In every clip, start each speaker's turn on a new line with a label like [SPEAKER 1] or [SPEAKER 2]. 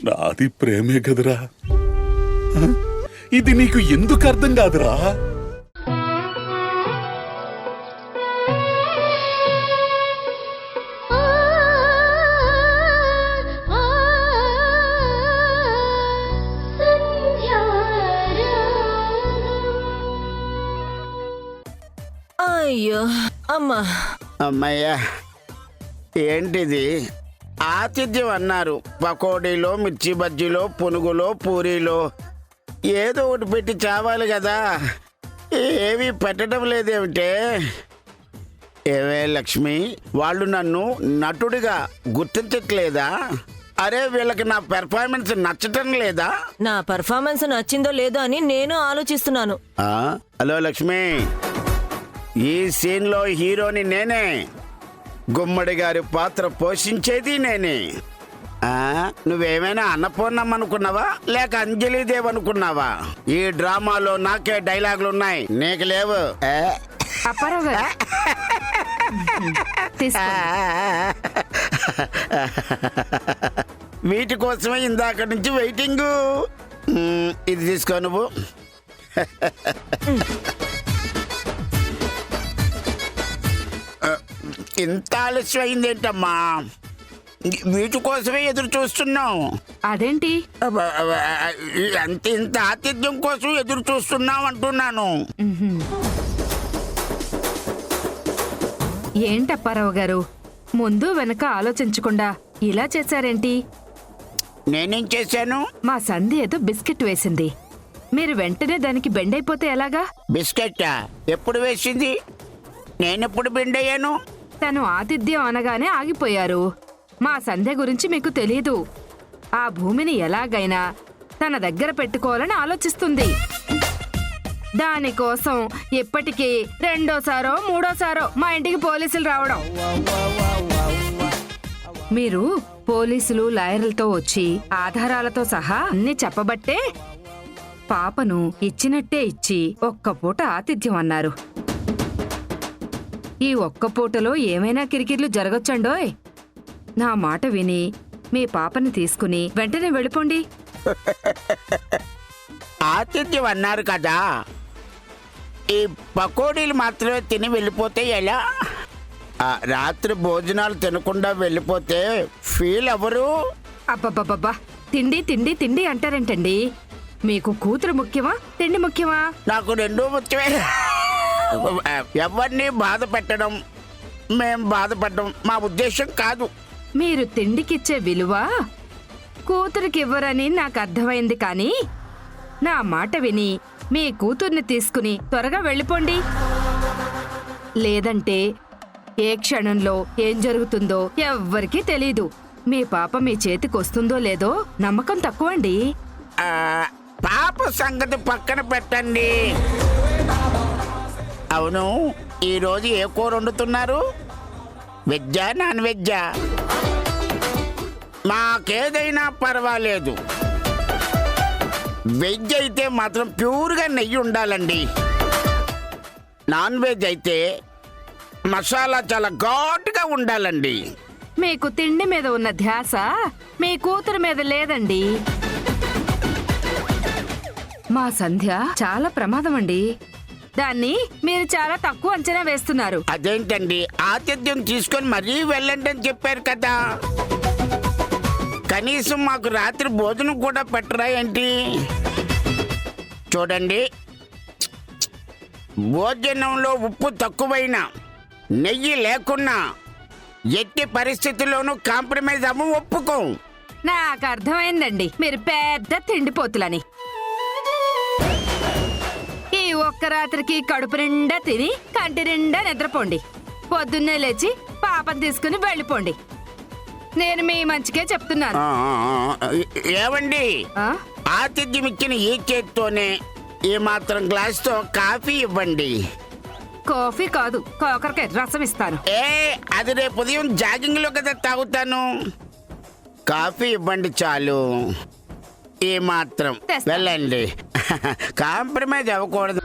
[SPEAKER 1] నాది ప్రేమే కదరా. ఇది నీకు ఎందుకు అర్థం కాదురా?
[SPEAKER 2] అయ్యో అమ్మా.
[SPEAKER 3] అమ్మయ్యా, ఏంటిది? ఆతిథ్యం అన్నారు. పకోడీలో, మిర్చి బజ్జీలో, పునుగులో, పూరీలో ఏదో ఒకటి పెట్టి చావాలి కదా. ఏమీ పెట్టడం లేదేమిటే? ఏవే లక్ష్మి, వాళ్ళు నన్ను నటుడిగా గుర్తించట్లేదా? అరే, వీళ్ళకి నా పెర్ఫార్మెన్స్ నచ్చటం లేదా?
[SPEAKER 2] నా పర్ఫార్మెన్స్ నచ్చిందో లేదో అని నేను ఆలోచిస్తున్నాను.
[SPEAKER 3] హలో లక్ష్మి, ఈ సీన్లో హీరోని నేనే. గుమ్మడి గారి పాత్ర పోషించేది నేనే. నువ్వేమైనా అన్నపూర్ణం అనుకున్నావా, లేక అంజలిదేవ్ అనుకున్నావా? ఈ డ్రామాలో నాకే డైలాగులు ఉన్నాయి, నీకు లేవు. వీటి కోసమే ఇందాక నుంచి వెయిటింగ్. ఇది తీసుకో నువ్వు. ఇంత ఆలస్యం అయిందేంటమ్మా? వీటి కోసమే ఎదురు చూస్తున్నాం.
[SPEAKER 4] అదేంటి?
[SPEAKER 3] ఇంత ఆతిథ్యం కోసం ఎదురు చూస్తున్నాం అంటున్నాను.
[SPEAKER 4] ఏంటప్పారావు గారు, ముందు వెనక ఆలోచించకుండా ఇలా చేశారేంటి?
[SPEAKER 3] నేనేం చేశాను?
[SPEAKER 4] మా సంధి ఏదో బిస్కెట్ వేసింది, మీరు వెంటనే దానికి బెండైపోతే ఎలాగా?
[SPEAKER 3] బిస్కెట్టా? ఎప్పుడు వేసింది? నేనెప్పుడు బెండ్ అయ్యాను?
[SPEAKER 4] తను ఆతిథ్యం అనగానే ఆగిపోయారు. మా సంధ్య గురించి మీకు తెలీదు. ఆ భూమిని ఎలాగైనా తన దగ్గర పెట్టుకోవాలని ఆలోచిస్తుంది. దానికోసం ఇప్పటికీ రెండోసారో మూడోసారో మా ఇంటికి పోలీసులు రావడం. మీరు పోలీసులు లాయర్లతో వచ్చి ఆధారాలతో సహా అన్ని చెప్పబట్టే పాపను ఇచ్చినట్టే ఇచ్చి ఒక్క పూట ఆతిథ్యం అన్నారు. ఈ ఒక్క పూటలో ఏమైనా కిరికిర్లు జరగొచ్చండోయ్. నా మాట విని మీ పాపని తీసుకుని వెంటనే వెళ్ళిపోండి.
[SPEAKER 3] ఆతిథ్యం అన్నారు కదా, ఈ పకోడీలు మాత్రమే తిని వెళ్ళిపోతే ఎలా? రాత్రి భోజనాలు తినకుండా వెళ్ళిపోతే ఫీల్ ఎవరు?
[SPEAKER 4] అబ్బబ్బబ్బబ్బా, తిండి తిండి తిండి అంటారేంటండి? మీకు కూతురు ముఖ్యమా, తిండి ముఖ్యమా?
[SPEAKER 3] నాకు రెండూ ముఖ్యమే. ఎవరిని బాధ పెట్టడం, మేం బాధపడడం మా ఉద్దేశం కాదు.
[SPEAKER 4] మీరు తిండికిచ్చే విలువ కూతురికివ్వరని నాకు అర్థమైంది. కానీ నా మాట విని మీ కూతుర్ని తీసుకుని త్వరగా వెళ్ళిపోండి. లేదంటే ఏ క్షణంలో ఏం జరుగుతుందో ఎవ్వరికీ తెలీదు. మీ పాప మీ చేతికొస్తుందో లేదో నమ్మకం తక్కువండి.
[SPEAKER 3] పాప సంగతి పక్కన పెట్టండి. అవును, ఈరోజు ఏ కూర వండుతున్నారు? వెజ్జా, నాన్ వెజ్జా? మాకేదైనా పర్వాలేదు, వెజ్ అయితే మాత్రం ప్యూర్గా నెయ్యి ఉండాలండి. నాన్ వెజ్ అయితే మసాలా చాలా ఘాటుగా ఉండాలండి.
[SPEAKER 4] మీకు తిండి మీద ఉన్న ధ్యాస మీ కూతురు మీద లేదండి. మా సంధ్య చాలా ప్రమాదం అండి. దాన్ని మీరు చాలా తక్కువ అంచనా వేస్తున్నారు.
[SPEAKER 3] అదేంటండి, ఆతిథ్యం తీసుకొని మరీ వెళ్ళండి అని చెప్పారు కదా. కనీసం మాకు రాత్రి భోజనం కూడా పెట్టరా ఏంటి? చూడండి, భోజనంలో ఉప్పు తక్కువైనా, నెయ్యి లేకున్నా ఎట్టి పరిస్థితుల్లోనూ కాంప్రమైజ్ అమ్మ ఒప్పుకోం.
[SPEAKER 4] నాకు అర్థమైందండి, మీరు పెద్ద తిండిపోతులని. ఈ ఒక్క రాత్రికి కడుపు నిండా తిని కంటి నిండా నిద్రపోండి. పొద్దున్నే లేచి పాపను తీసుకుని వెళ్ళిపోండి. నేను మీ మంచికే చెప్తున్నాను.
[SPEAKER 3] ఏవండి, ఆతిథ్యం ఇచ్చిన ఈ చేత్తోనే ఈ మాత్రం గ్లాస్తో కాఫీ ఇవ్వండి.
[SPEAKER 4] కాఫీ కాదు, కాకరకాయ రసం ఇస్తాను.
[SPEAKER 3] అది రేపు ఉదయం జాగింగ్ లో కదా తాగుతాను. కాఫీ ఇవ్వండి చాలు. ఈ మాత్రం వెళ్ళండి, కాంప్రమైజ్ అవ్వకూడదు.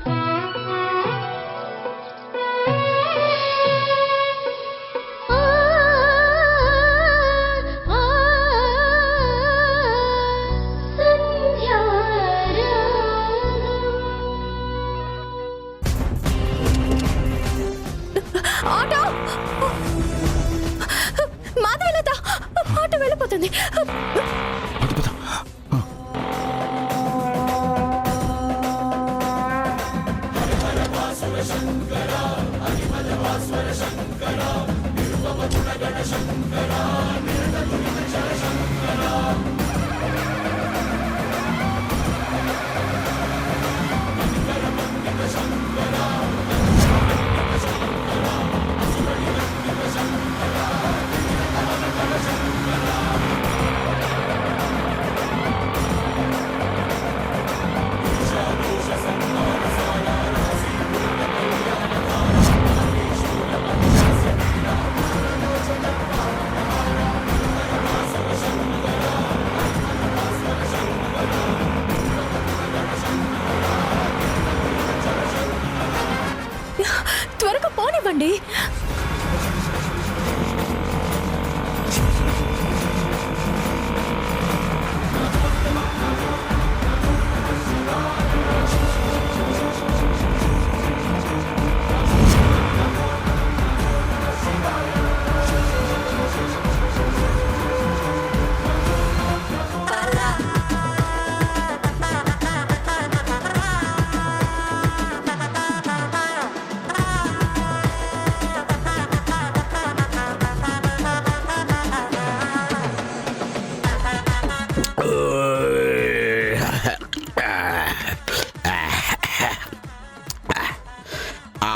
[SPEAKER 3] ఆ,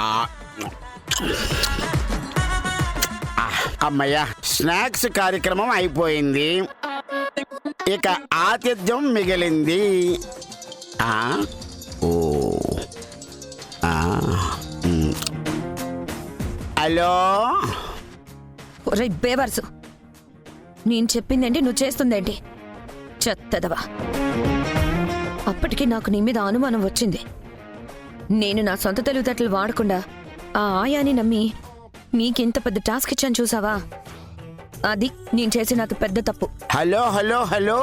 [SPEAKER 3] అమ్మయ్య, స్నాక్స్ కార్యక్రమం అయిపోయింది. ఇక ఆతిథ్యం మిగిలింది. ఆ, ఓ, ఆ, హలో.
[SPEAKER 2] ఒరే బేవర్సు, నేను చెప్పిందేంటి, నువ్వు చేస్తుందేంటి? చెత్తదవా. అప్పటికి నాకు నీ మీద అనుమానం వచ్చింది. నేను నా సొంత తెలివితేటలు వాడకుండా ఆ ఆయాని నమ్మి నీకింత పెద్ద టాస్క్ ఇచ్చాను చూసావా? అది నేను చేసిన అతి పెద్ద తప్పు.
[SPEAKER 3] Hello hello hello,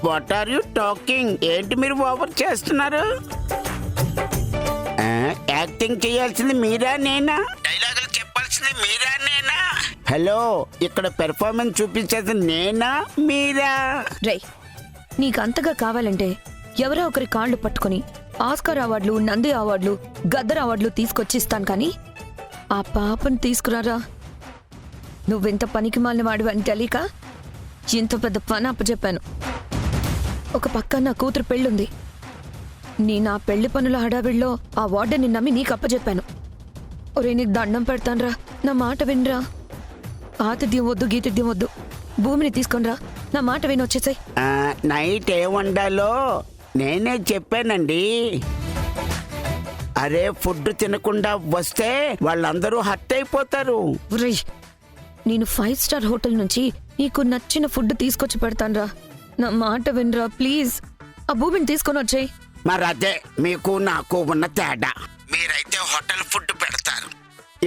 [SPEAKER 3] what are you talking? ఏంటి మీరు ఓవర్ చేస్తున్నారు? యాక్టింగ్ చేయాల్సింది మీరా నేనా? డైలాగులు చెప్పాల్సింది మీరా నేనా? హలో, ఇక్కడ పెర్ఫార్మెన్స్ చూపించాల్సింది నేనా మీరా?
[SPEAKER 2] రై, నీకు అంతగా కావాలంటే ఎవరో ఒకరి కాళ్ళు పట్టుకుని ఆస్కార్ అవార్డులు, నంది అవార్డులు, గద్దర్ అవార్డులు తీసుకొచ్చి ఇస్తాను, కానీ ఆ పాపను తీసుకురారా. నువ్వెంత పనికి మాలిన వాడివి అని తెలియక ఇంత పెద్ద పని అప్పచెప్పాను. ఒక పక్క నా కూతురు పెళ్ళుంది. నా పెళ్లి పనుల హడావిడిలో ఆ వార్డెన్ని నమ్మి నీకు అప్పచెప్పాను. ఒరే, నీకు దండం పెడతాన్రా, నా మాట వినరా. ఆతిథ్యం వద్దు, గీతిథ్యం వద్దు, భూమిని తీసుకొనిరా. నా మాట విని వచ్చేసాయి.
[SPEAKER 3] నైట్ ఏ వండాలో నేనే చెప్పానండి. అరే, ఫుడ్ తినకుండా వస్తే వాళ్ళందరూ హర్ట్ అయిపోతారు.
[SPEAKER 2] ఒరేయ్, నేను 5 స్టార్ హోటల్ నుంచి నీకు నచ్చిన ఫుడ్ తీసుకొచ్చి పెడతాన్రా. నా మాట వినరా ప్లీజ్. ఆ భూమిని తీసుకొని వచ్చేయి.
[SPEAKER 3] మరి అదే మీకు నాకు ఉన్న తేడా. మీరైతే హోటల్ ఫుడ్ పెడతారు,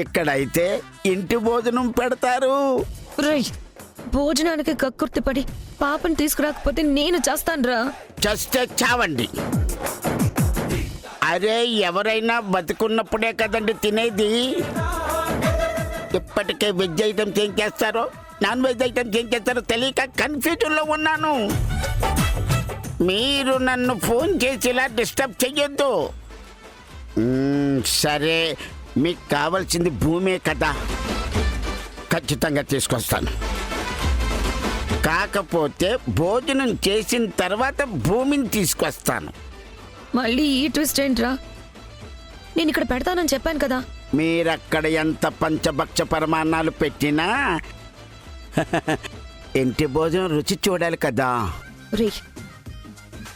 [SPEAKER 3] ఇక్కడైతే ఇంటి భోజనం పెడతారు.
[SPEAKER 2] ఒరేయ్, భోజనానికి కక్కుర్తి పడి పాపని తీసుకురాకపోతే నేను చేస్తాన్రా.
[SPEAKER 3] చస్తే చావండి. అరే, ఎవరైనా బతుకున్నప్పుడే కదండి తినేది. ఇప్పటికే వెజ్ ఐటమ్స్ ఏం చేస్తారో, నాన్ వెజ్ ఐటమ్స్ ఏం చేస్తారో తెలియక కన్ఫ్యూజన్లో ఉన్నాను. మీరు నన్ను ఫోన్ చేసి ఇలా డిస్టర్బ్ చెయ్యొద్దు. సరే, మీకు కావాల్సింది భూమే కదా, ఖచ్చితంగా తీసుకొస్తాను. కాకపోతే భోజనం చేసిన తర్వాత భూమిని తీసుకొస్తాను.
[SPEAKER 2] మళ్ళీ ఈ ట్విస్ట్ ఏంట్రా? నేను ఇక్కడ పెడతానని చెప్పాను కదా.
[SPEAKER 3] మీరక్కడ ఎంత పంచభక్ష పరమాన్నాలు పెట్టినా ఇంటి భోజనం రుచి చూడాలి కదా.
[SPEAKER 2] రే,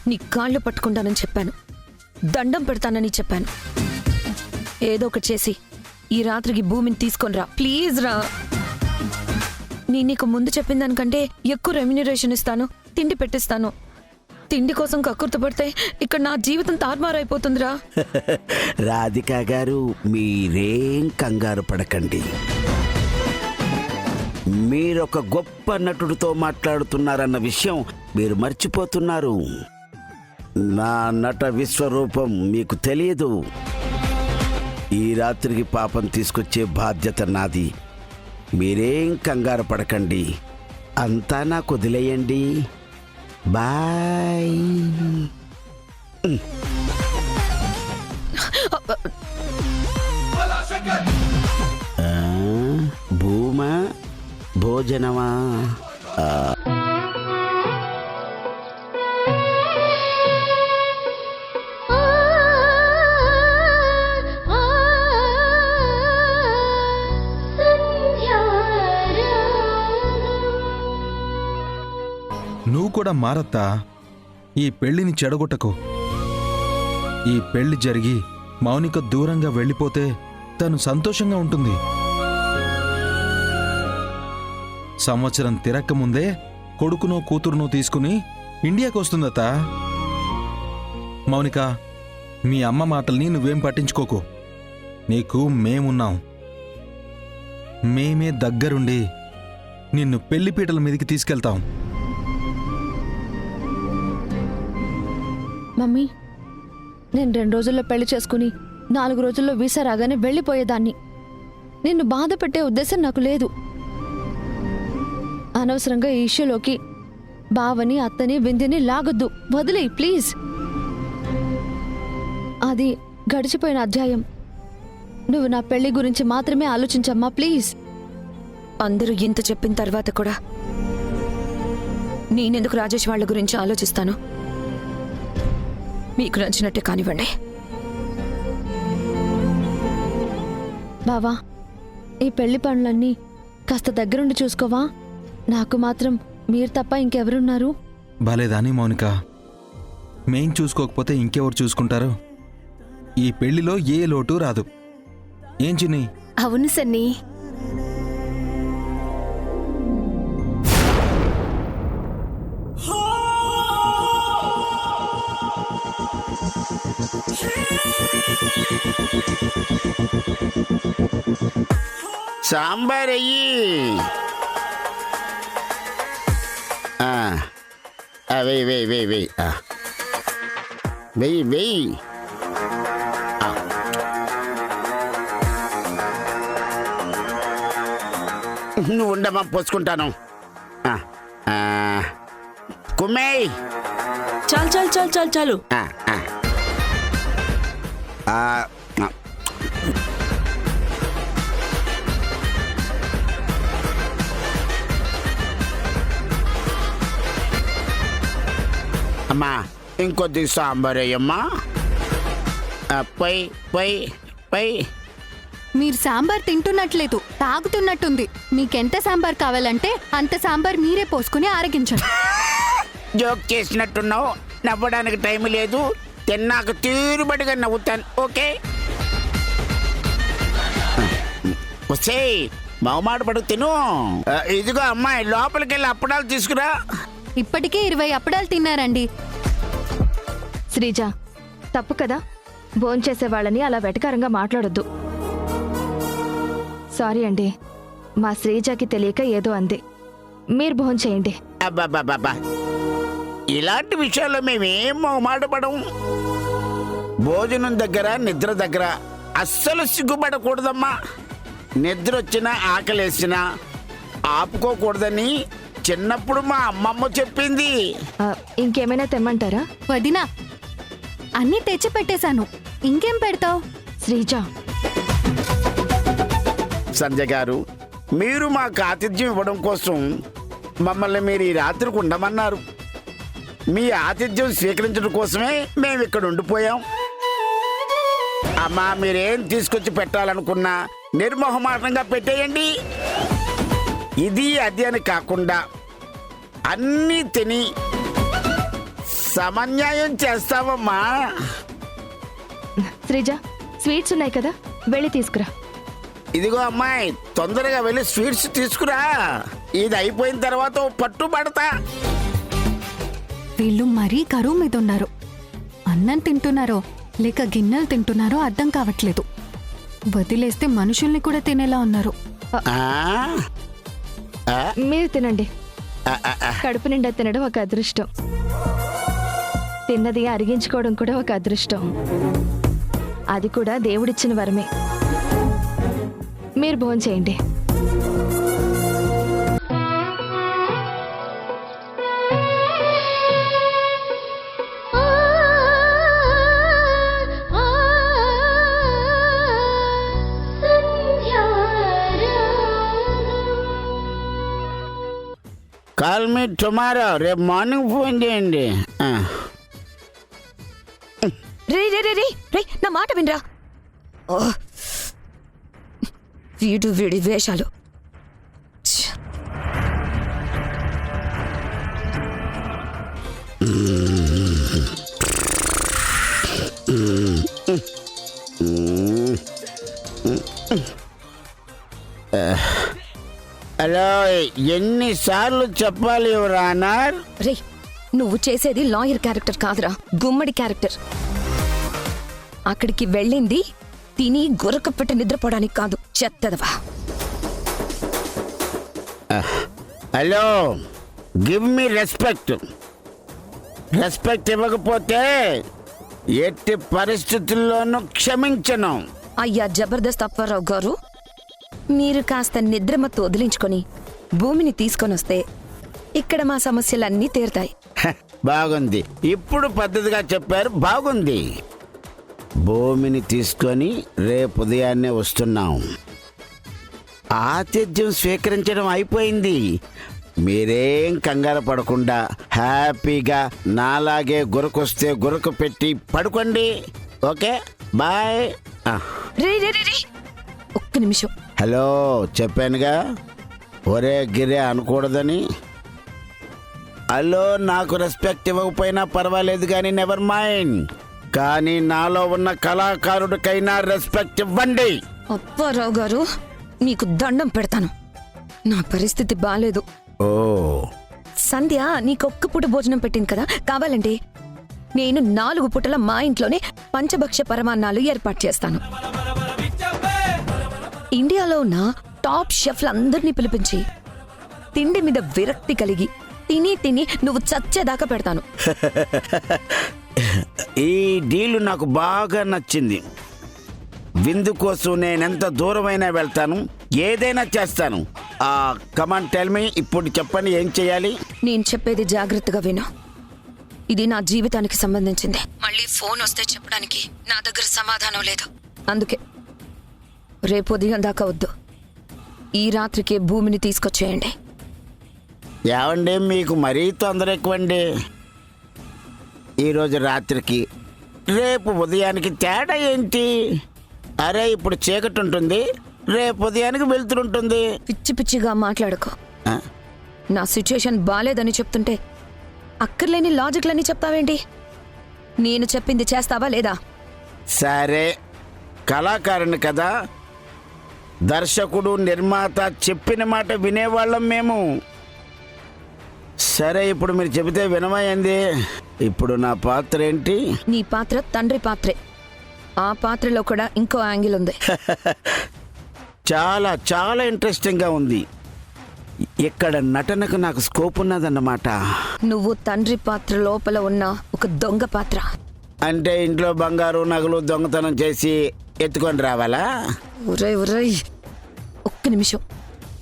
[SPEAKER 2] నీ కాళ్ళు పట్టుకుంటానని చెప్పాను, దండం పెడతానని చెప్పాను. ఏదో ఒకటి చేసి ఈ రాత్రికి భూమిని తీసుకొనిరా ప్లీజ్ రా. నేను నీకు ముందు చెప్పిన దానికంటే ఎక్కువ రెమ్యునరేషన్ ఇస్తాను, తిండి పెట్టిస్తాను. తిండి కోసం కక్కుర్తపడితే ఇక్కడ నా జీవితం తారుమారైపోతుందిరా.
[SPEAKER 3] రాధికా గారు, మీరేం కంగారు పడకండి. మీరొక గొప్ప నటుడితో మాట్లాడుతున్నారన్న విషయం మీరు మర్చిపోతున్నారు. నా నట విశ్వరూపం మీకు తెలియదు. ఈ రాత్రికి పాపం తీసుకొచ్చే బాధ్యత నాది. మీరేం కంగారు పడకండి, అంతా నాకు వదిలేయండి. బాయ్. భూమా, భోజనమా?
[SPEAKER 5] నువ్వు కూడా మారత్తా. ఈ పెళ్లిని చెడగొట్టకు. ఈ పెళ్లి జరిగి మౌనిక దూరంగా వెళ్ళిపోతే తను సంతోషంగా ఉంటుంది. సంవత్సరం తిరక్కముందే కొడుకునో కూతురునో తీసుకుని ఇండియాకు వస్తుందత్తా. మౌనిక, మీ అమ్మ మాటల్ని నువ్వేం పట్టించుకోకు. నీకు మేమున్నాం. మేమే దగ్గరుండి నిన్ను పెళ్లిపీటల మీదకి తీసుకెళ్తాం.
[SPEAKER 6] మమ్మీ, నేను 2 రోజుల్లో పెళ్లి చేసుకుని 4 రోజుల్లో వీసా రాగానే వెళ్ళిపోయేదాన్ని. నిన్ను బాధ పెట్టే ఉద్దేశం నాకు లేదు. అనవసరంగా ఈ ఇష్యూలోకి బావని, అత్తని, వింధ్యని లాగొద్దు. వదిలేయ్ ప్లీజ్. అది గడిచిపోయిన అధ్యాయం. నువ్వు నా పెళ్లి గురించి మాత్రమే ఆలోచించమ్మా ప్లీజ్.
[SPEAKER 2] అందరూ ఇంత చెప్పిన తర్వాత కూడా నేనెందుకు రాజేష్ వాళ్ళ గురించి ఆలోచిస్తాను? మీకు నచ్చినట్టే కానివ్వండి.
[SPEAKER 6] బావా, ఈ పెళ్లి పనులన్నీ కాస్త దగ్గరుండి చూసుకోవా? నాకు మాత్రం మీరు తప్ప ఇంకెవరున్నారు?
[SPEAKER 5] బాలేదాని మౌనిక, మేం చూసుకోకపోతే ఇంకెవరు చూసుకుంటారు? ఈ పెళ్లిలో ఏ లోటు రాదు. ఏం చిన్ని?
[SPEAKER 7] అవును సన్నీ.
[SPEAKER 3] సాంబార్ అయ్యి వెయ్యి వెయ్యి వెయ్యి వెయ్యి వెయ్యి వెయ్యి. నువ్వు ఉండమా, పోసుకుంటాను. కుమ్మేయ్.
[SPEAKER 7] చాలు చాలు చాలు చాలు చాలు.
[SPEAKER 3] అమ్మా, ఇంకొద్ది సాంబార్ అయ్యమ్మా. పై పై పై.
[SPEAKER 8] మీరు సాంబార్ తింటున్నట్లేదు, తాగుతున్నట్టుంది. మీకెంత సాంబార్ కావాలంటే అంత సాంబార్ మీరే పోసుకుని ఆరగించండి.
[SPEAKER 3] జోక్ చేసినట్టున్నావు, నవ్వడానికి టైం లేదు. తిన్నాక తీరుబడిగా నవ్వుతాను, ఓకే? వస్తే మామాట పడు తిను. ఇదిగో అమ్మాయి, లోపలికి వెళ్ళి అప్పడాలు తీసుకురా.
[SPEAKER 8] ఇప్పటికే 20 అప్పడాలు తిన్నారండి.
[SPEAKER 6] శ్రీజ, తప్పు కదా. భోంచేసే వాళ్ళని అలా వెటకారంగా మాట్లాడొద్దు. సారీ అండి, మా శ్రీజకి తెలియక ఏదో అంది. మీరు భోంచేయండి.
[SPEAKER 3] అబ్బాబ్బాబ్బా, ఇలాంటి విషయాల్లో మేమేం మాట పడం. భోజనం దగ్గర, నిద్ర దగ్గర అస్సలు సిగ్గుపడకూడదమ్మా. నిద్ర వచ్చినా ఆకలేసినా ఆపుకోకూడదని చిన్నప్పుడు మా అమ్మమ్మ చెప్పింది.
[SPEAKER 6] ఇంకేమైనా తెమ్మంటారా?
[SPEAKER 8] వదినా, అన్నీ తెచ్చి పెట్టేశాను, ఇంకేం పెడతావు?
[SPEAKER 6] శ్రీజ,
[SPEAKER 3] సంజయ్ గారు, మీరు మాకు ఆతిథ్యం ఇవ్వడం కోసం మమ్మల్ని మీరు ఈ రాత్రికి ఉండమన్నారు. మీ ఆతిథ్యం స్వీకరించడం కోసమే మేము ఇక్కడ ఉండిపోయాం. అమ్మా, మీరేం తీసుకొచ్చి పెట్టాలనుకున్నా నిర్మోహమాటంగా పెట్టేయండి. ఇది అది అని కాకుండా అన్నీ తిని సమన్యాయం చేస్తామమ్మా.
[SPEAKER 6] శ్రీజ, స్వీట్స్ ఉన్నాయి కదా, వెళ్ళి తీసుకురా.
[SPEAKER 3] ఇదిగో అమ్మాయి, తొందరగా వెళ్ళి స్వీట్స్ తీసుకురా. ఇది అయిపోయిన తర్వాత పట్టుబడతా.
[SPEAKER 8] వీళ్ళు మరీ కరువు మీద ఉన్నారు. అన్నం తింటున్నారో లేక గిన్నెలు తింటున్నారో అర్థం కావట్లేదు. వదిలేస్తే మనుషుల్ని కూడా తినేలా ఉన్నారు.
[SPEAKER 6] మీరు తినండి. కడుపు నిండా తినడం ఒక అదృష్టం. తిన్నది అరిగించుకోవడం కూడా ఒక అదృష్టం. అది కూడా దేవుడిచ్చిన వరమే. మీరు భోంచేయండి.
[SPEAKER 3] కాల్ మీ టుమారో, రేపు మార్నింగ్ ఫోన్ చేయండి.
[SPEAKER 2] రే రే రే రే రే, నా మాట వినరా. వీడి వేషాలు.
[SPEAKER 3] హలో, ఎన్నిసార్లు చెప్పాలి యువరానర్?
[SPEAKER 2] రే, నువ్వు చేసేది లాయర్ క్యారెక్టర్ కాదురా, గుమ్మడి క్యారెక్టర్. అక్కడికి వెళ్ళింది తిని గురక పెట్టి నిద్రపోవడానికి కాదు, చెత్తదవా.
[SPEAKER 3] Hello, give me respect. Respect ఇవ్వకపోతే ఎట్టి పరిస్థితుల్లోనూ క్షమించను.
[SPEAKER 2] అయ్యా జబర్దస్త్ అప్పారావు గారు, మీరు కాస్త నిద్రమత్తు వదిలించుకొని భూమిని తీసుకొనొస్తే ఇక్కడ మా సమస్యలన్నీ తీరుతాయి.
[SPEAKER 3] బాగుంది, ఇప్పుడు పద్ధతిగా చెప్పారు, బాగుంది. భూమిని తీసుకొని రేపు ఉదయాన్నే వస్తున్నాం. ఆతిథ్యం స్వీకరించడం అయిపోయింది. మీరేం కంగారు పడకుండా హ్యాపీగా నాలాగే గురకొస్తే గురక పెట్టి పడుకోండి. Okay, bye.
[SPEAKER 2] రే రే రే రే, ఒక్క నిమిషం.
[SPEAKER 3] హలో, చెప్పానుగా ఒరే గిరే అనకూడదని. హలో, నాకు రెస్పెక్ట్ ఇవ్వకపోయినా పర్వాలేదు కానీ నెవర్ మైండ్, కానీ నాలో ఉన్న కళాకారుడికైనా రెస్పెక్ట్ ఇవ్వండి.
[SPEAKER 2] అప్పారావు గారు, మీకు దండం పెడతాను. నా పరిస్థితి బాలేదు.
[SPEAKER 3] ఓ,
[SPEAKER 2] సంధ్య నీకొక్క పూట భోజనం పెట్టింది కదా, కావాలంటే నేను 4 పూటల మా ఇంట్లోనే పంచభక్ష పరమాన్నాలు ఏర్పాటు చేస్తాను. ఇండియాలో ఉన్న టాప్ షెఫ్లందరినీ పిలిపించి తిండి మీద విరక్తి కలిగి తిని తిని నువ్వు చచ్చేదాకా పెడతాను.
[SPEAKER 3] ఈ డీలు నాకు బాగా నచ్చింది. విందు కోసం నేనెంత దూరమైనా వెళ్తాను, ఏదైనా చేస్తాను. కమాన్ టెల్ మీ, ఇప్పుడు చెప్పండి ఏం చేయాలి?
[SPEAKER 2] నేను చెప్పేది జాగ్రత్తగా విను. ఇది నా జీవితానికి సంబంధించింది. మళ్ళీ ఫోన్ వస్తే చెప్పడానికి నా దగ్గర సమాధానం లేదు. అందుకే రేపు ఉదయం దాకా వద్దు, ఈ రాత్రికే భూమిని తీసుకొచ్చేయండి.
[SPEAKER 3] ఏమండి, మీకు మరీ తొందర ఎక్కువండి. ఈరోజు రాత్రికి రేపు ఉదయానికి తేడా ఏంటి? అరే, ఇప్పుడు చీకటి ఉంటుంది, రేపు ఉదయానికి వెళ్తుంటుంది.
[SPEAKER 2] పిచ్చి పిచ్చిగా మాట్లాడుకో.
[SPEAKER 3] ఆ?
[SPEAKER 2] నా సిచ్యుయేషన్ బాలేదని చెప్తుంటే అక్కర్లేని లాజిక్లన్నీ చెప్తావేంటి? నేను చెప్పింది చేస్తావా లేదా?
[SPEAKER 3] సరే, కళాకారుని కదా, దర్శకుడు నిర్మాత చెప్పిన మాట వినేవాళ్ళం మేము. సరే, ఇప్పుడు మీరు చెబితే వినమయ్యింది. ఇప్పుడు నా పాత్ర ఏంటి?
[SPEAKER 2] నీ పాత్ర తండ్రి పాత్రే. ఆ పాత్రలో కూడా ఇంకో యాంగిల్ ఉంది.
[SPEAKER 3] చాలా చాలా ఇంట్రెస్టింగ్గా ఉంది. ఇక్కడ నటనకు నాకు స్కోప్ ఉన్నదన్నమాట.
[SPEAKER 2] నువ్వు తండ్రి పాత్ర లోపల ఉన్న ఒక దొంగ పాత్ర.
[SPEAKER 3] అంటే ఇంట్లో బంగారు నగలు దొంగతనం చేసి ఎత్తుకొని రావాలా?
[SPEAKER 2] ఒరేయ్ ఒరేయ్, ఒక్క నిమిషం.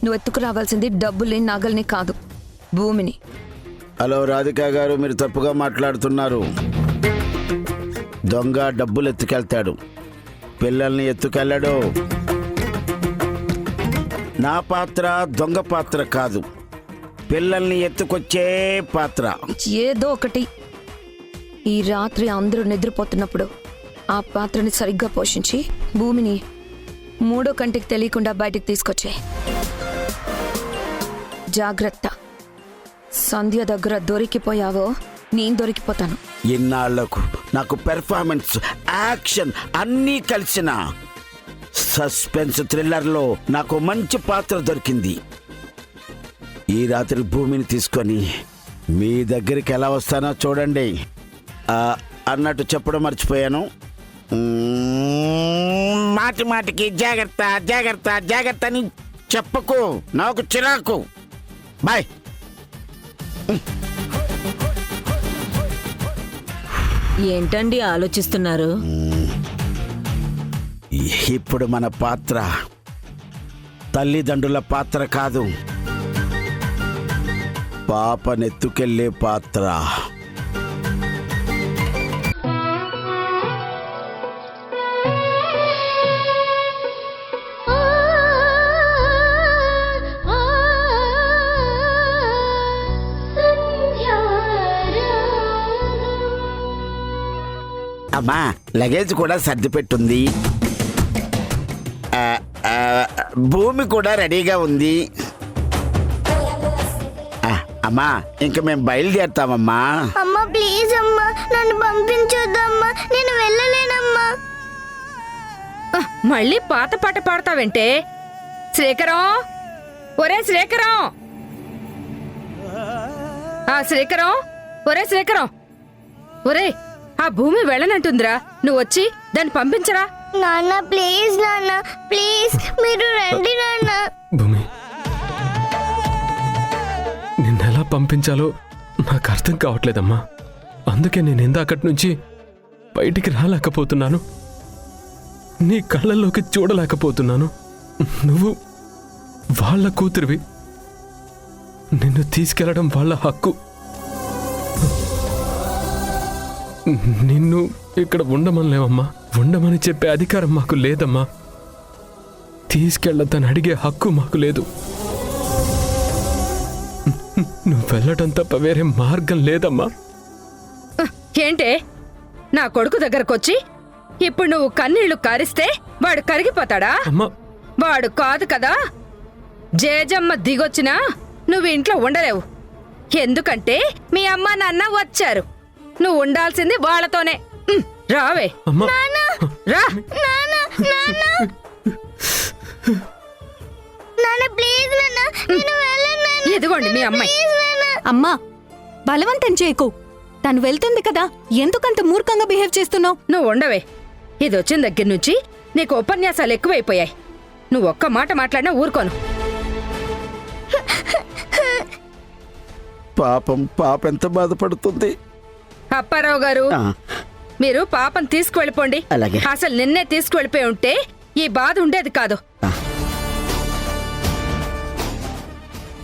[SPEAKER 2] నువ్వు ఎత్తుకు రావాల్సింది డబ్బుల్ని నగల్ని కాదు, భూమిని.
[SPEAKER 3] హలో రాధికా గారు, మీరు తప్పుగా మాట్లాడుతున్నారు. దొంగ డబ్బులు ఎత్తుకెళ్తాడు, పిల్లల్ని ఎత్తుకెళ్ళడు. నా పాత్ర దొంగ పాత్ర కాదు, పిల్లల్ని ఎత్తుకొచ్చే పాత్ర.
[SPEAKER 2] ఏదో ఒకటి. ఈ రాత్రి అందరూ నిద్రపోతున్నప్పుడు ఆ పాత్రని సరిగ్గా పోషించి భూమిని 3వ కంటికి తెలియకుండా బయటికి తీసుకొచ్చే. జాగ్రత్త, సంధ్య దగ్గర దొరికిపోయావో నేను దొరికిపోతాను.
[SPEAKER 3] ఇన్నాళ్లకు నాకు పెర్ఫార్మెన్స్, యాక్షన్ అన్నీ కలిసిన సస్పెన్స్ థ్రిల్లర్లో నాకు మంచి పాత్ర దొరికింది. ఈ రాత్రి భూమిని తీసుకొని మీ దగ్గరికి ఎలా వస్తానో చూడండి. అన్నట్టు చెప్పడం మర్చిపోయాను. మాటి మాటికి జాగ్రత్త జాగ్రత్త జాగ్రత్త అని చెప్పకు, నాకు చిరాకు. బాయ్.
[SPEAKER 7] ఏంటండి ఆలోచిస్తున్నారు?
[SPEAKER 3] ఇప్పుడు మన పాత్ర తల్లిదండ్రుల పాత్ర కాదు, పాపనెత్తుకెళ్ళే పాత్ర. అమ్మా, లగేజ్ కూడా సర్ది పెట్టుంది. భూమి కూడా రెడీగా ఉంది. అమ్మా, ఇంక మేము బయలుదేరుతామమ్మా.
[SPEAKER 9] అమ్మా ప్లీజ్ అమ్మా, నన్ను పంపించొద్దమ్మా, నేను వెళ్ళలేనమ్మా.
[SPEAKER 4] మళ్ళీ పాత పాట పాడతావంటే? శ్రీకరం, ఒరే శ్రీకరం, శ్రీకరం, ఒరే శ్రీకరం, ఒరే ఆ భూమి వెళ్ళనంటుందిరా, నువ్వు వచ్చి దాన్ని పంపించరా.
[SPEAKER 9] నాన్న ప్లీజ్, నాన్న ప్లీజ్, మీరు రండి నాన్న.
[SPEAKER 10] భూమి, నిన్నెలా పంపించాలో నాకు అర్థం కావట్లేదమ్మా. అందుకే నేను ఇందాకటి నుంచి బయటికి రాలేకపోతున్నాను, నీ కళ్ళల్లోకి చూడలేకపోతున్నాను. నువ్వు వాళ్ళ కూతురివి, నిన్ను తీసుకెళ్లడం వాళ్ళ హక్కు. నిన్ను ఇక్కడ ఉండమనిలేవమ్మా, ఉండమని చెప్పే అధికారం మాకు లేదమ్మా. తీసుకెళ్ళొద్దని అడిగే హక్కు మాకు లేదు. నువ్వు వెళ్ళటం తప్ప వేరే మార్గం లేదమ్మా.
[SPEAKER 4] ఏంటే, నా కొడుకు దగ్గరకొచ్చి ఇప్పుడు నువ్వు కన్నీళ్లు కారిస్తే వాడు కరిగిపోతాడా?
[SPEAKER 10] అమ్మా,
[SPEAKER 4] వాడు కాదు కదా. జేజమ్మ దిగొచ్చినా నువ్వు ఇంట్లో ఉండలేవు. ఎందుకంటే మీ అమ్మ నాన్న వచ్చారు. నువ్వు ఉండాల్సింది వాళ్ళతోనే. రావే.
[SPEAKER 10] అమ్మా
[SPEAKER 4] రా.
[SPEAKER 9] ప్లీజ్ నాన్న, నేను వెళ్ళను నాన్న.
[SPEAKER 4] ఎదిగోండి మీ అమ్మాయి.
[SPEAKER 8] అమ్మా బలవంతం చేయకు. తను వెళ్తుంది కదా, ఎందుకంత మూర్ఖంగా బిహేవ్ చేస్తున్నావు?
[SPEAKER 4] నువ్వు ఉండవే. ఇది వచ్చిన దగ్గర నుంచి నీకు ఉపన్యాసాలు ఎక్కువైపోయాయి. నువ్వు ఒక్క మాట మాట్లాడినా ఊరుకోను.
[SPEAKER 3] పాప ఎంత బాధపడుతుంది.
[SPEAKER 4] అప్పారావు గారు,
[SPEAKER 3] ఆ,
[SPEAKER 4] మీరు పాపం తీసుకువెళ్ళిపోండి.
[SPEAKER 3] అలాగే.
[SPEAKER 4] అసలు నిన్నే తీసుకువెళ్ళిపోయి ఉంటే ఈ బాధ ఉండేది కాదు.
[SPEAKER 3] ఆ.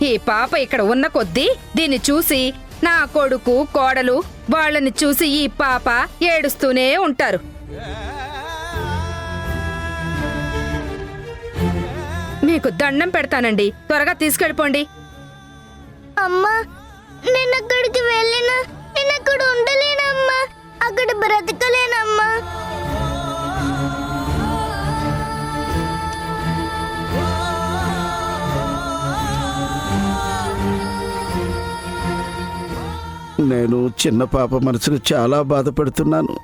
[SPEAKER 4] ఈ పాప ఇక్కడ ఉన్న కొద్దీ దీన్ని చూసి నా కొడుకు కోడలు వాళ్ళని చూసి ఈ పాప ఏడుస్తూనే ఉంటారు. మీకు దండం పెడతానండి, త్వరగా తీసుకెళ్ళిపోండి.
[SPEAKER 9] అమ్మా, నేను అక్కడికి వెళ్ళినా నేను అక్కడ ఉండలేనమ్మా. అక్కడ బ్రతకలేనమ్మా.
[SPEAKER 3] నేను చిన్న పాప మనసును చాలా బాధపెడుతున్నాను.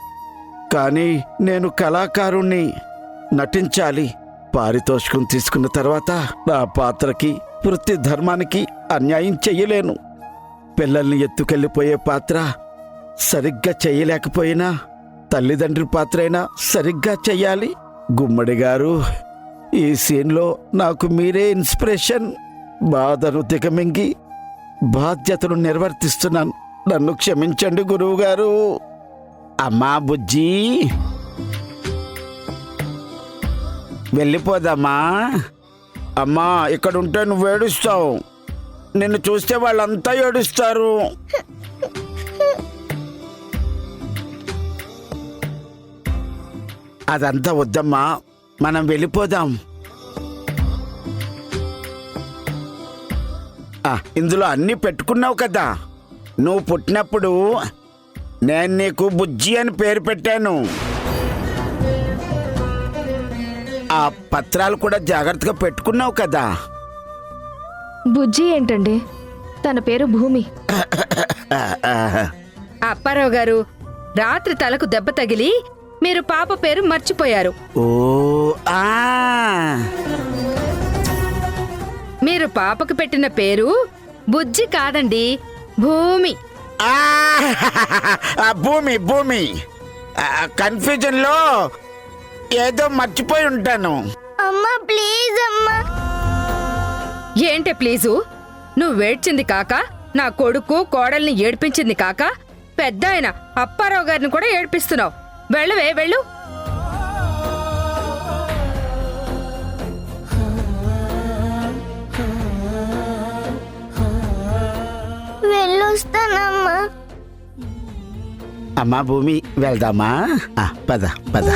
[SPEAKER 3] కానీ నేను కళాకారుణ్ణి, నటించాలి. పారితోషికం తీసుకున్న తర్వాత నా పాత్రకి, వృత్తి ధర్మానికి అన్యాయం చెయ్యలేను. పిల్లల్ని ఎత్తుకెళ్ళిపోయే పాత్ర సరిగ్గా చెయ్యలేకపోయినా తల్లిదండ్రి పాత్ర అయినా సరిగ్గా చెయ్యాలి. గుమ్మడి గారు, ఈ సీన్లో నాకు మీరే ఇన్స్పిరేషన్. బాధను దిగమింగి బాధ్యతను నిర్వర్తిస్తున్నాను. నన్ను క్షమించండి గురువు గారు. అమ్మా బుజ్జి, వెళ్ళిపోదమ్మా. అమ్మా, ఇక్కడ ఉంటే నువ్వు ఏడుస్తావు. నిన్ను చూస్తే వాళ్ళంతా ఏడుస్తారు. అదంతా వద్దమ్మా, మనం వెళ్ళిపోదాం. ఇందులో అన్నీ పెట్టుకున్నావు కదా. నువ్వు పుట్టినప్పుడు నేను నీకు బుజ్జి అని పేరు పెట్టాను. ఆ పత్రాలు కూడా జాగ్రత్తగా పెట్టుకున్నావు కదా.
[SPEAKER 6] బుజ్జి ఏంటండి? తన పేరు భూమి.
[SPEAKER 4] అప్పారావు గారు, రాత్రి తలకు దెబ్బ తగిలి మీరు పాప పేరు మర్చిపోయారు.
[SPEAKER 3] ఓ, ఆ,
[SPEAKER 4] మీరు పాపకు పెట్టిన పేరు బుజ్జి కాదండి, భూమి.
[SPEAKER 3] ఆ, భూమి భూమి. కన్ఫ్యూజన్ లో ఏదో మర్చిపోయి ఉంటాను.
[SPEAKER 9] అమ్మా ప్లీజ్ అమ్మా.
[SPEAKER 4] ఏంటే ప్లీజు? నువ్వు వేడ్చింది కాక, నా కొడుకు కోడల్ని ఏడ్పించింది కాక, పెద్ద ఆయన అప్పారావు గారిని కూడా ఏడ్పిస్తున్నావు. వెళ్ళవే, వెళ్ళు.
[SPEAKER 9] వెళ్ళొస్తానమ్మా.
[SPEAKER 3] అమ్మా భూమి, వెళ్దామా? పద పద.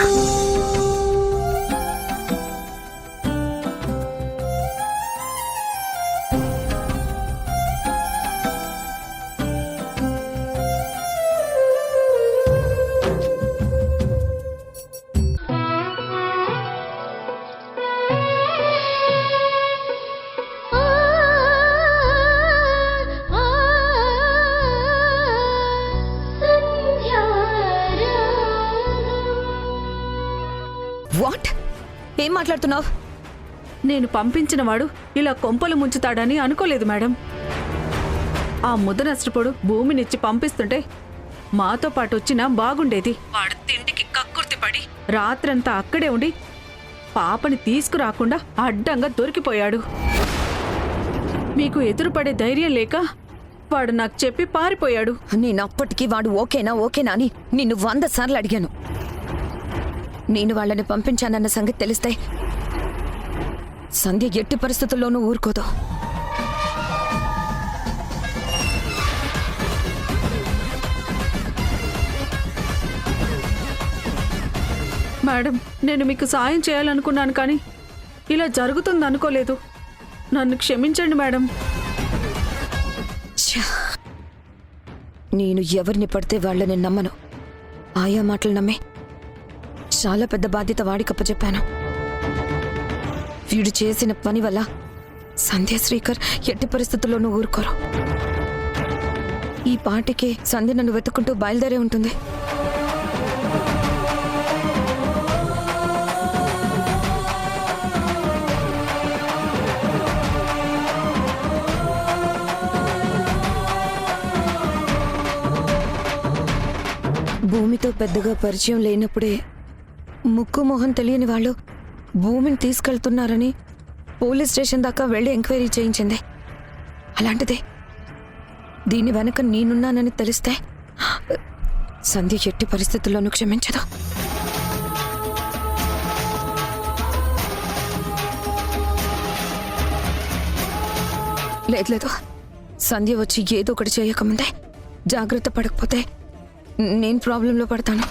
[SPEAKER 2] వాట్? ఏం మాట్లాడుతున్నావు?
[SPEAKER 11] నేను పంపించిన వాడు ఇలా కొంపలు ముంచుతాడని అనుకోలేదు మేడం. ఆ ముద్దనష్టపోడు భూమినిచ్చి పంపిస్తుంటే మాతో పాటు వచ్చినా బాగుండేది. వాడు తిండికి కక్కుర్తి పడి రాత్రంతా అక్కడే ఉండి పాపని తీసుకురాకుండా అడ్డంగా దొరికిపోయాడు. మీకు ఎదురుపడే ధైర్యం లేక వాడు నాకు చెప్పి పారిపోయాడు.
[SPEAKER 2] నేనప్పటికీ వాడు ఓకేనా అని నిన్ను 100 సార్లు అడిగాను. నేను వాళ్ళని పంపించానన్న సంగతి తెలిస్తే సంధ్య ఎట్టి పరిస్థితుల్లోనూ ఊరుకోదు.
[SPEAKER 11] మేడం, నేను మీకు సాయం చేయాలనుకున్నాను కానీ ఇలా జరుగుతుంది అనుకోలేదు. నన్ను క్షమించండి మేడం.
[SPEAKER 2] నేను ఎవరిని పడితే వాళ్ళని నమ్మను. ఆయా మాటలు నమ్మే చాలా పెద్ద బాధ్యత వాడికప్పచెప్పాను. వీడు చేసిన పని వల్ల సంధ్య శ్రీకర్ ఎట్టి పరిస్థితుల్లోనూ ఊరుకోరు. ఈ పాటికి సంధ్య నన్ను వెతుక్కుంటూ బయలుదేరే ఉంటుంది. భూమితో పెద్దగా పరిచయం లేనప్పుడే ముక్కు మొహం తెలియని వాళ్ళు భూమిని తీసుకెళ్తున్నారని పోలీస్ స్టేషన్ దాకా వెళ్ళి ఎంక్వైరీ చేయించింది. అలాంటిదే దీని వెనక నేనున్నానని తెలిస్తే సంధ్య ఎట్టి పరిస్థితుల్లోనూ క్షమించదు. లేదు, సంధ్య వచ్చి ఏదో ఒకటి చేయకముందే జాగ్రత్త పడకపోతే నేను ప్రాబ్లంలో పడతాను.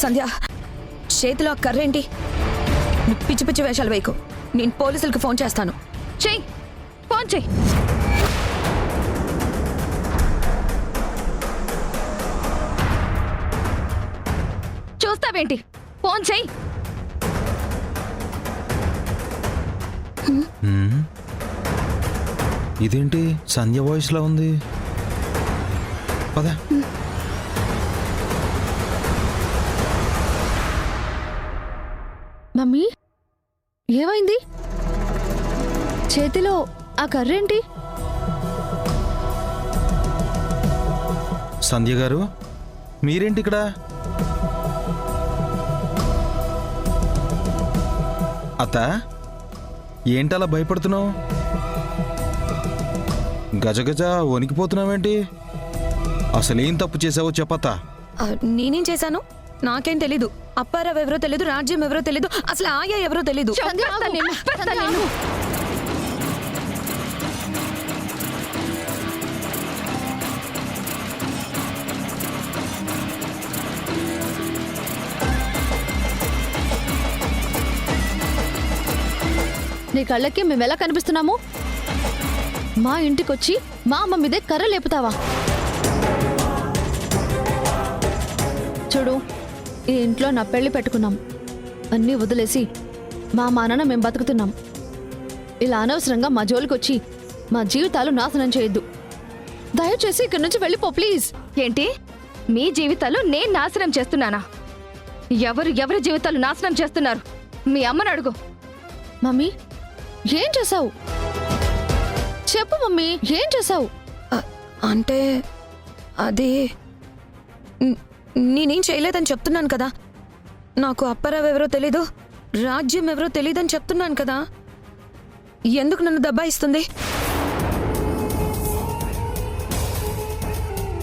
[SPEAKER 2] సంధ్య, చేతిలో ఆ కర్రేంటి? నువ్వు పిచ్చి పిచ్చి వేషాలు వేయకు. నేను పోలీసులకు ఫోన్ చేస్తాను.
[SPEAKER 4] చెయ్యి, ఫోన్ చెయ్యి. చూస్తావేంటి? ఫోన్ చెయ్యి.
[SPEAKER 5] ఇదేంటి సంధ్య వాయిస్లా ఉంది? పద.
[SPEAKER 6] మమ్మీ, ఏమైంది? చేతిలో ఆ కర్రేంటి?
[SPEAKER 5] సంధ్య గారు, మీరేంటి ఇక్కడ? అత్త, ఏంటలా భయపడుతున్నావు? గజగజ వణికిపోతున్నావేంటి? అసలేం తప్పు చేసావో చెప్పత్తా.
[SPEAKER 2] నేనేం చేశాను? నాకేం తెలీదు. అప్పారావు ఎవరో తెలీదు, రాజ్యం ఎవరో తెలీదు, అసలు ఆయా ఎవరో తెలీదు.
[SPEAKER 6] నీ కళ్ళకి మేము ఎలా కనిపిస్తున్నాము? మా ఇంటికొచ్చి మా అమ్మ మీదే కర్ర లేపుతావా? చూడు, ఈ ఇంట్లో నా పెళ్లి పెట్టుకున్నాం. అన్నీ వదిలేసి మా నాన్న మేము బతుకుతున్నాం. ఇలా అనవసరంగా మా జోలికొచ్చి మా జీవితాలు నాశనం చేయొద్దు. దయచేసి ఇక్కడి నుంచి వెళ్ళిపో ప్లీజ్.
[SPEAKER 4] ఏంటి, మీ జీవితాలు నేను నాశనం చేస్తున్నానా? ఎవరి జీవితాలు నాశనం చేస్తున్నారు? మీ అమ్మని అడుగు.
[SPEAKER 6] మమ్మీ, ఏం చేసావు? చెప్పు మమ్మీ, ఏం చేసావు?
[SPEAKER 2] అంటే అది నేనేం చేయలేదని చెప్తున్నాను కదా. నాకు అప్పారావు ఎవరో తెలీదు, రాజ్యం ఎవరో తెలీదని చెప్తున్నాను కదా. ఎందుకు నన్ను దబాయిస్తుంది?